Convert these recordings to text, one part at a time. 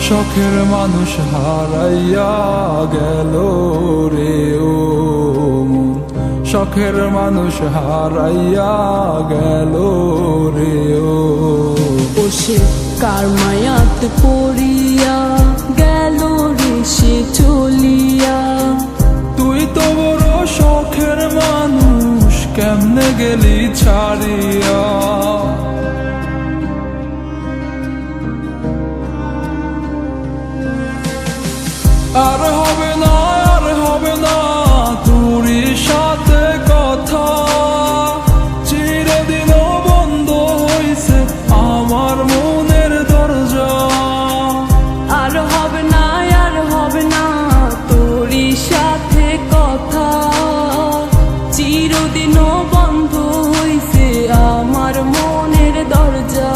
শখের মানুষ হারাইয়া গেল রে ও মন, শখের মানুষ হারাইয়া গেল রে ও। সে কার মায়াত পড়িয়া গেল রে সে চলিয়া। তুই তো বড় শখের মানুষ, কেমনে গেলি ছাড়িয়া। আর হবে না, আর হবে না তোরই সাথে কথা, চিরদিনও বন্ধ হইছে আমার মনের দরজা। আর হবে না, আর হবে না তোরই সাথে কথা, চিরদিনও বন্ধ হইছে আমার মনের দরজা।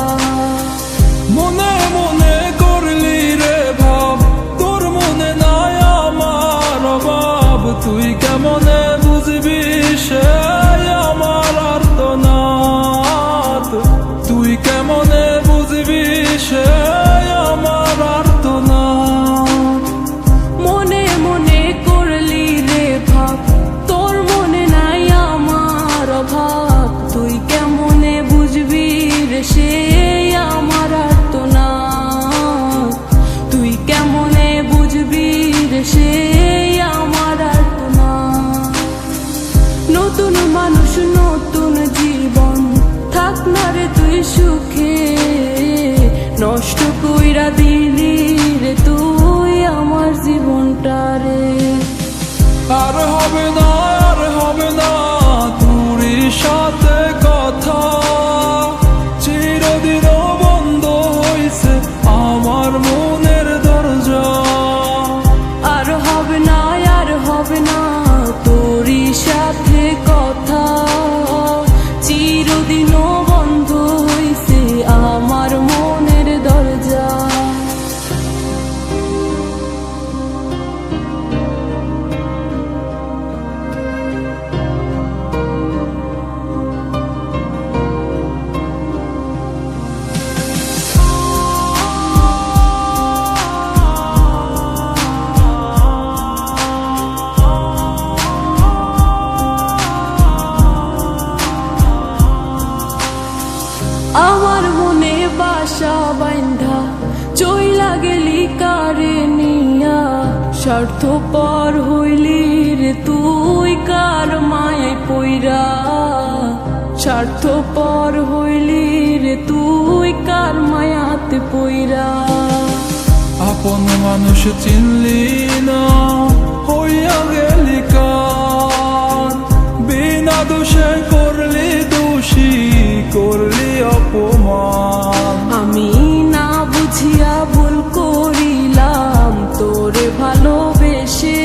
মনে মনে করলি রে ভাব, তোর মনে নাই আমার অভাব। তুই কেমনে বুঝবি সে আমার আর্তনাদ, তুই কেমনে বুঝবি সে আমার আর্তনাদ। মনে মনে করলি রে ভাব, তোর মনে নাই আমার অভাব। তুই কেমনে বুঝবি রে সে আমার আর্তনাদ, তুই কেমনে বুঝবি রে সে আমার আর্তনাদ। নতুন মানুষ নতুন জীবন, থাক না রে তুই সুখে, নষ্ট কইরা দিলি রে তুই আমার জীবনটা রে। আর হবে না, আর হবে না তোরই সাথে কথা, চিরদিনও বন্ধ হইছে আমার মনের দরজা। আর হবে না, আর হবে না তোরই সাথে কথা, চিরদিনও বন্ধ হইছে আমার মনের দরজা। আমার মনে বাসা বাইন্ধা চইলা গেলি কারে নিয়া, স্বার্থপর হইলি রে তুই কার মায়ায় পইরা। স্বার্থপর হইলি রে তুই কার মায়াতে পইরা। আপন মানুষ চিনলি না, হইয়া গেলি কার। বিনা দোষে করলি দোষী, করলি অপমান। আমি না বুঝিয়া ভুল করিলাম তোরে ভালোবেসে,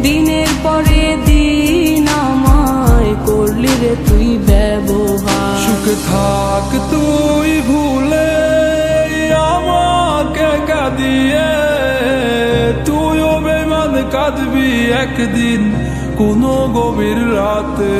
দিনের পরে দিন আমায় করলি রে তুই ব্যবহার। সুখে থাক তুই ভুলে আমাকে কাঁদিয়ে, তুইও বেমান কাঁদবি একদিন কোনো গভীর রাতে।